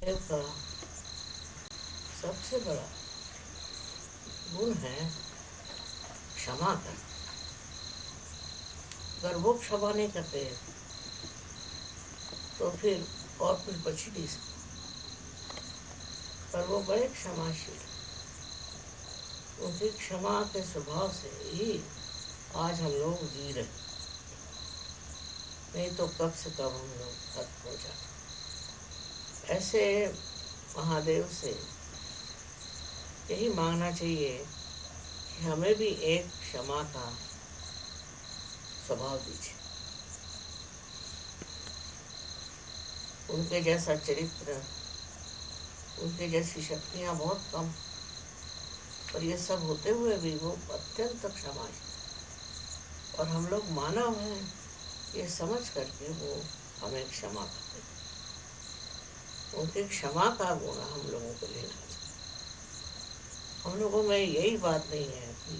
देव का सबसे बड़ा गुण है क्षमा कर। अगर वो क्षमा नहीं करते तो फिर और कुछ बच ही नहीं सकता। पर वो बड़े क्षमाशील, उनकी क्षमा के स्वभाव से ही आज हम लोग जी रहे, नहीं तो कब से कब हम लोग खत्म हो जाते। ऐसे महादेव से यही मांगना चाहिए कि हमें भी एक क्षमा का स्वभाव दीजिए। उनके जैसा चरित्र, उनके जैसी शक्तियाँ बहुत कम, पर ये सब होते हुए भी वो अत्यंत क्षमाशील, और हम लोग मानव हैं ये समझ करके वो हमें क्षमा करते। उनके क्षमा का गुण हम लोगों को लेना चाहिए। हम लोगों में यही बात नहीं है कि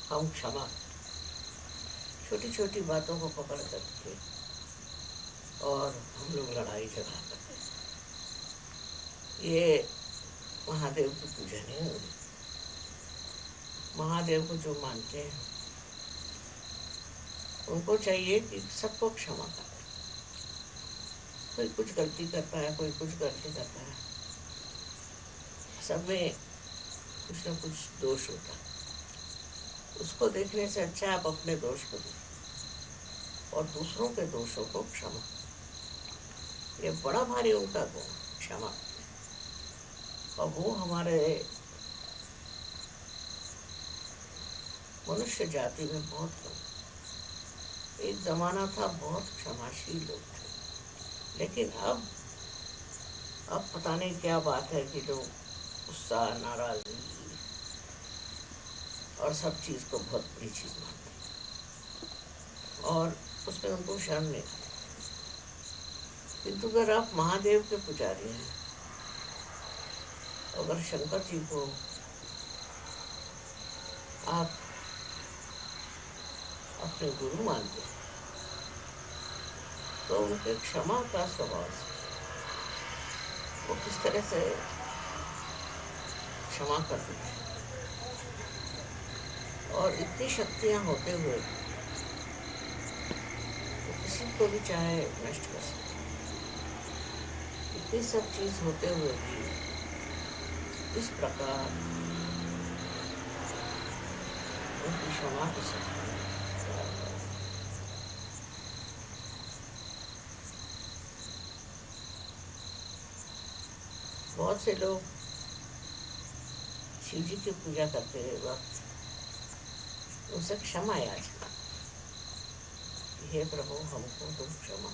हम क्षमा करें, छोटी छोटी बातों को पकड़ करके और हम लोग लड़ाई झगड़ा करते हैं। ये महादेव की पूजा नहीं होगी। महादेव को जो मानते हैं उनको चाहिए कि सबको क्षमा करें। कोई कुछ गलती करता है, कोई कुछ गलती करता है, सब में कुछ न कुछ दोष होता है। उसको देखने से अच्छा आप अपने दोष को देखें और दूसरों के दोषों को क्षमा। ये बड़ा भारी उनका गुण, क्षमा। और वो हमारे मनुष्य जाति में बहुत कम। एक जमाना था बहुत क्षमाशील लोग थे, लेकिन अब पता नहीं क्या बात है कि लोग गुस्सा, नाराजगी और सब चीज को बहुत बड़ी चीज मानते हैं और उसमें उनको शर्म नहीं आती। किंतु अगर आप महादेव के पुजारी हैं, अगर शंकर जी को आप अपने गुरु मानते हैं, तो उनके क्षमा का स्वभाव से वो किस तरह से क्षमा कर देते हैं और इतनी शक्तियां होते हुए वो किसी को भी चाहे नष्ट कर सकते। इतनी सब चीज होते हुए भी इस प्रकार उनकी क्षमा की शक्ति। बहुत से लोग शिव जी की पूजा करते वक्त उनसे क्षमा याचना, हे प्रभु हमको तुम क्षमा।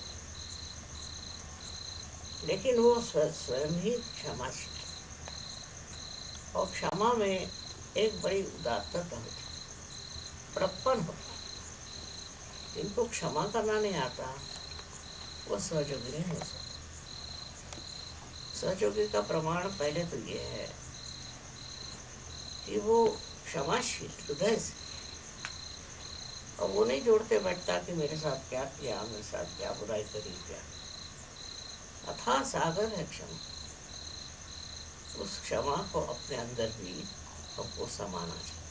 लेकिन वो स्वयं ही क्षमाशील, और क्षमा में एक बड़ी उदारता होती है, बड़प्पन होता है। जिनको क्षमा करना नहीं आता वो सहयोगी नहीं हो सकता। सहयोगी का प्रमाण पहले तो ये है कि वो क्षमाशील हृदय से, और वो नहीं जोड़ते बैठता कि मेरे साथ क्या किया, मेरे साथ क्या बुराई करी, क्या। अथाह सागर है क्षमा। उस क्षमा को अपने अंदर भी हमको समाना चाहिए,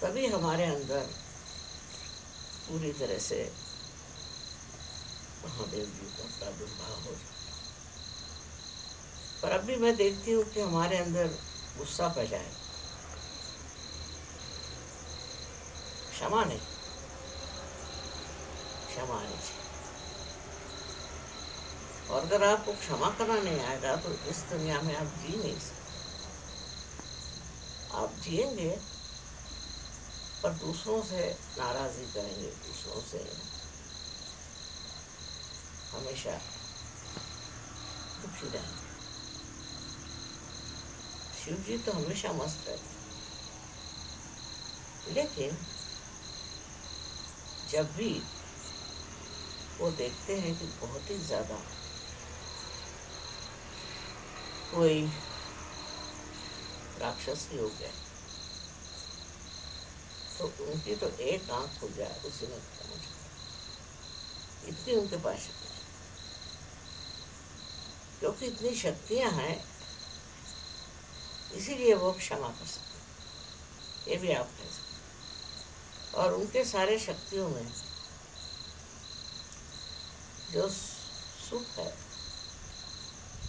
तभी हमारे अंदर पूरी तरह से महादेव जी का प्रादुर्भाव हो जाए। पर अभी मैं देखती हूँ कि हमारे अंदर गुस्सा पैदा है, क्षमा नहीं, क्षमा नहीं चाहिए। और अगर आपको क्षमा करना नहीं आएगा तो इस दुनिया में आप जी नहीं सकते। आप जिएंगे पर दूसरों से नाराजगी करेंगे, दूसरों से हमेशा दुखी रहेंगे। शिव जी तो हमेशा मस्त रहते, लेकिन जब भी वो देखते हैं कि बहुत ही ज्यादा कोई राक्षसी हो गया तो उनकी तो एक आंख खुल जाए उसी में खत्म हो जाए, इतनी उनके पास शक्ति। क्योंकि इतनी शक्तियां हैं, इसीलिए वो क्षमा कर सकते, ये भी आप कह सकते। और उनके सारे शक्तियों में जो सुख है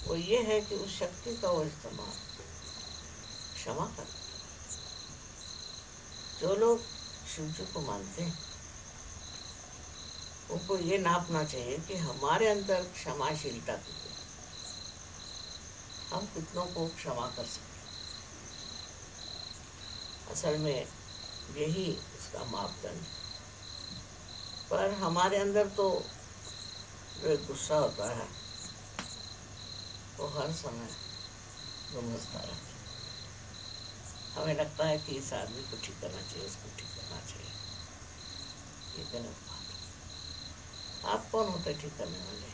वो ये है कि उस शक्ति का वो इस्तेमाल क्षमा कर। जो लोग शिव जी को मानते हैं उनको ये नापना चाहिए कि हमारे अंदर क्षमाशीलता कितनी, हम कितनों को क्षमा कर सकते। असल में यही उसका मापदंड। पर हमारे अंदर तो जो एक गुस्सा होता है वो हर समय गुमसता रहता है। हमें लगता है कि इस आदमी को ठीक करना चाहिए, इसको ठीक करना चाहिए। ये गलत बात है। आप कौन होते ठीक करने वाले?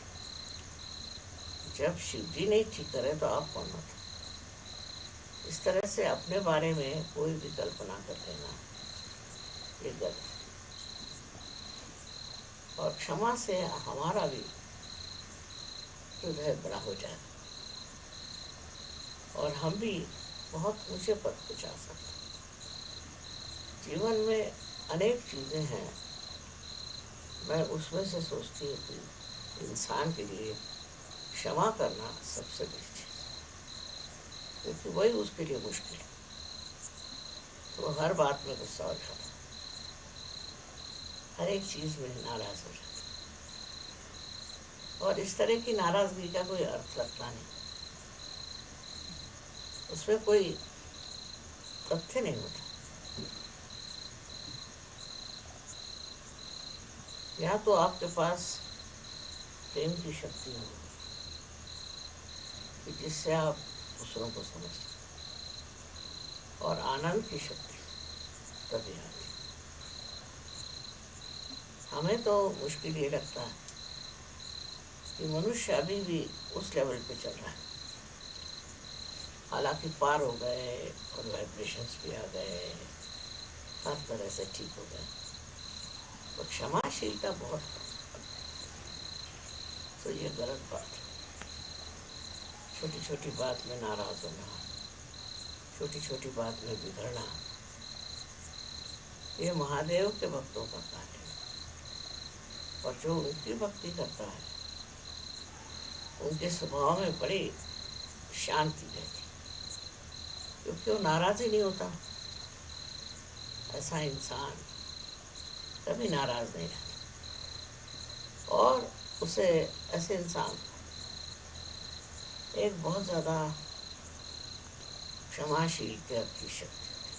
जब शिव जी नहीं ठीक करे तो आप कौन होते? इस तरह से अपने बारे में कोई भी कल्पना कर लेना ये गलत। और क्षमा से हमारा भी हृदय बड़ा हो जाए और हम भी बहुत ऊंचे पद को जा सकते। जीवन में अनेक चीजें हैं, मैं उसमें से सोचती हूँ कि इंसान के लिए क्षमा करना सबसे बड़ी चीज, क्योंकि वही उसके लिए मुश्किल है। तो हर बात में गुस्सा हो जाता, हर एक चीज में नाराज हो जाता, और इस तरह की नाराजगी का कोई अर्थ लगता नहीं, उसमें कोई तथ्य नहीं होता। या तो आपके पास प्रेम की शक्ति हो कि जिससे आप दूसरों को समझ सकते, और आनंद की शक्ति तभी आती। हमें तो मुश्किल ये लगता है कि मनुष्य अभी भी उस लेवल पे चल रहा है, हालांकि पार हो गए और वाइब्रेशंस भी आ गए, हर तरह से ठीक हो गए, तो क्षमाशीलता बहुत, तो ये गलत बात है। छोटी छोटी बात में नाराज होना, छोटी छोटी बात में बिगड़ना, ये महादेव के भक्तों का कार्य है। और जो उनकी भक्ति करता है उनके स्वभाव में बड़ी शांति रहती, क्योंकि वो नाराज ही नहीं होता। ऐसा इंसान कभी नाराज नहीं रहता, और उसे ऐसे इंसान एक बहुत ज्यादा क्षमाशील की शक्ति होती।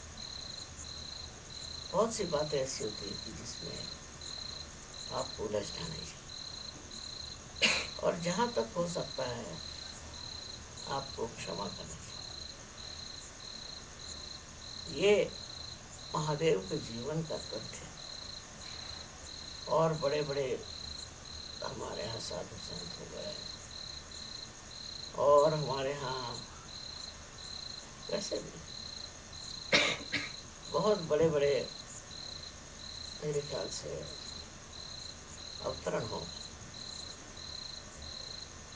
बहुत सी बातें ऐसी होती है कि जिसमें आपको उलझना नहीं चाहिए, और जहाँ तक हो सकता है आपको क्षमा करना चाहिए। ये महादेव के जीवन का तथ्य है। और बड़े बड़े हमारे यहाँ साधु संत हो गए, और हमारे यहाँ वैसे भी बहुत बड़े बड़े मेरे ख्याल से अवतरण हो,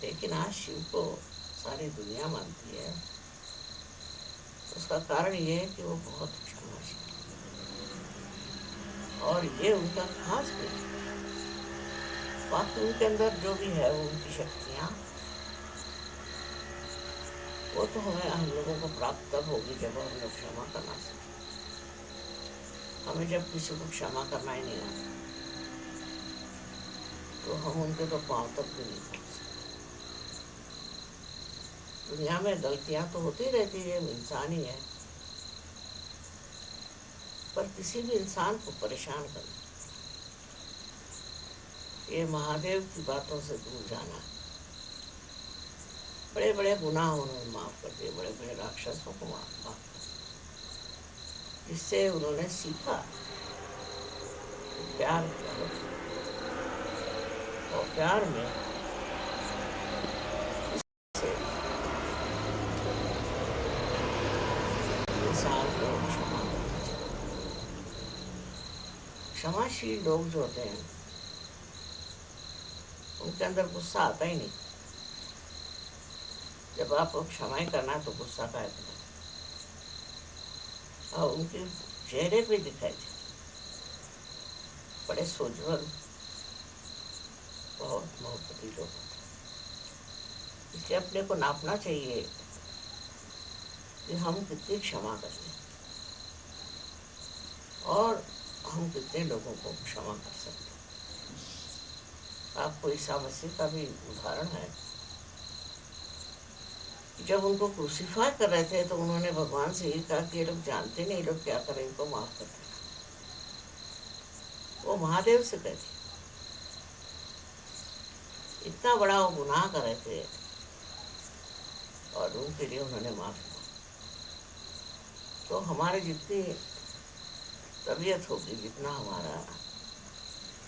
लेकिन आज शिव को सारी दुनिया मानती है। उसका कारण ये है कि वो बहुत क्षमाशील, और ये उनका खास गुण है। बाकी उनके अंदर जो भी है वो उनकी शक्तियाँ, वो तो हमें हम लोगों को प्राप्त तब होगी जब हम लोग क्षमा करना सीखें। हमें जब किसी को क्षमा करना ही नहीं आता तो हम उनके तो पांव तक भी नहीं पड़ सकते। दुनिया में गलतियां तो होती रहती है, इंसान ही है, पर किसी भी इंसान को परेशान करना, ये महादेव की बातों से दूर जाना। बड़े बड़े गुनाह उन्होंने माफ कर दिए, बड़े बड़े राक्षसों को माफ कर दिया, जिससे उन्होंने सीखा प्यार क्या होता है, और प्यार में इंसान को क्षमा करना चाहिए। क्षमाशील लोग जो होते हैं उनके अंदर गुस्सा आता ही नहीं, जब आपको क्षमा ही करना तो गुस्सा का है। और उनके चेहरे पे दिखाई दे, बड़े सोजवल, बहुत मोहब्बती लोग होते। इसलिए अपने को नापना चाहिए कि हम कितनी क्षमा करते हैं और हम कितने लोगों को क्षमा कर सकते हैं। आपको ईसा मसीह का भी उदाहरण है। जब उनको क्रूसीफाई कर रहे थे तो उन्होंने भगवान से ये कहा कि ये लोग जानते नहीं, लोग क्या करें, इनको माफ कर देना। वो महादेव से कहते, इतना बड़ा वो गुनाह कर रहे थे और उनके लिए उन्होंने माफी मांगी। तो हमारे जितनी तबीयत होगी, जितना हमारा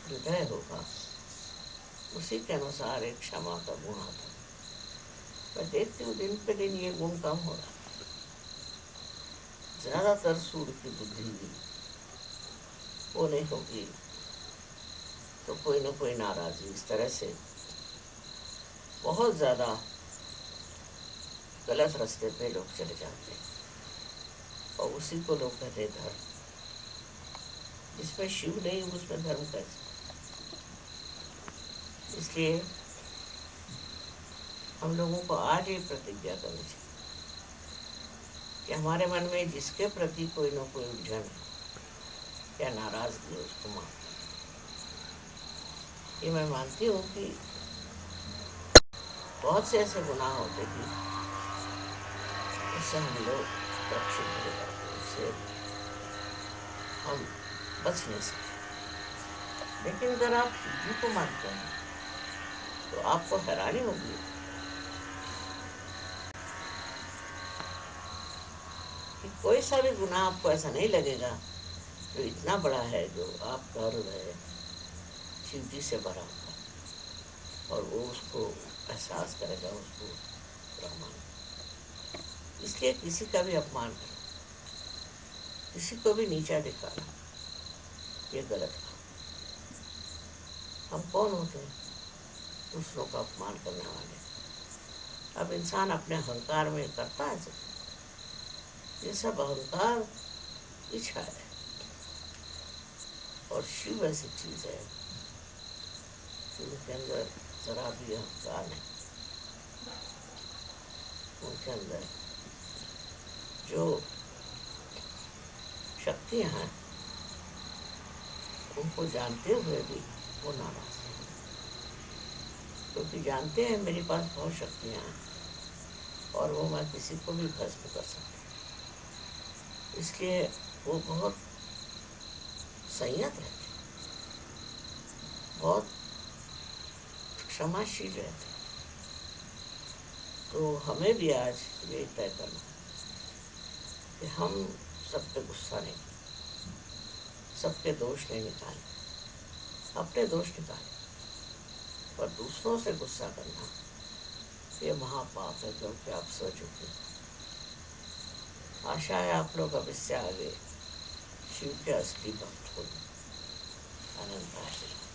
हृदय होगा, उसी के अनुसार एक क्षमा का गुण आता है। मैं देखती हूँ दिन पे दिन ये गुण कम हो रहा है। ज्यादातर सूर की बुद्धि वो नहीं होगी तो कोई ना कोई नाराजगी, इस तरह से बहुत ज्यादा गलत रास्ते पे लोग चले जाते हैं और उसी को लोग कहते हैं धर्म। जिसमें शिव नहीं उसमें धर्म कैसे? इसलिए हम लोगों को आज ये प्रतिज्ञा करनी चाहिए कि हमारे मन में जिसके प्रति कोई ना कोई उलझन है या नाराजगी है, उसको माफ करें। ये मैं मानती हूँ कि बहुत से ऐसे गुनाह होते कि उससे हम लोग सुरक्षित हो जाते, उससे हम बच नहीं सकते। लेकिन अगर आप शिव जी को मानते हैं तो आपको हैरानी होगी कि कोई सा भी गुनाह आपको ऐसा नहीं लगेगा जो इतना बड़ा है, जो आपका हृदय शिव जी से भरा होगा और वो उसको एहसास करेगा, उसको प्रमाण। इसलिए किसी का भी अपमान करना, किसी को भी नीचा दिखाना, ये गलत काम। हम कौन होते हैं दूसरों का अपमान करने वाले? अब इंसान अपने अहंकार में करता है सब, ये सब अहंकार इच्छा है। और शिव ऐसी चीज है उनके अंदर जरा भी अहंकार नहीं। उनके अंदर जो शक्तियां हैं उनको जानते हुए भी वो नाराज है, क्योंकि जानते हैं मेरे पास बहुत शक्तियां हैं और वो मैं किसी को भी भस्म कर सकती हूँ। इसलिए वो बहुत संयत रहते, बहुत क्षमाशील रहते। तो हमें भी आज ये तय करना है कि हम सब पे गुस्सा नहीं, सबके दोष नहीं निकाले, अपने दोष निकाले, पर दूसरों से गुस्सा करना ये महापाप है, क्योंकि आप सो चुके। आशा है आप लोग अब इससे आगे शिव के असली भक्त होंगे। आनंद आशीर्वाद।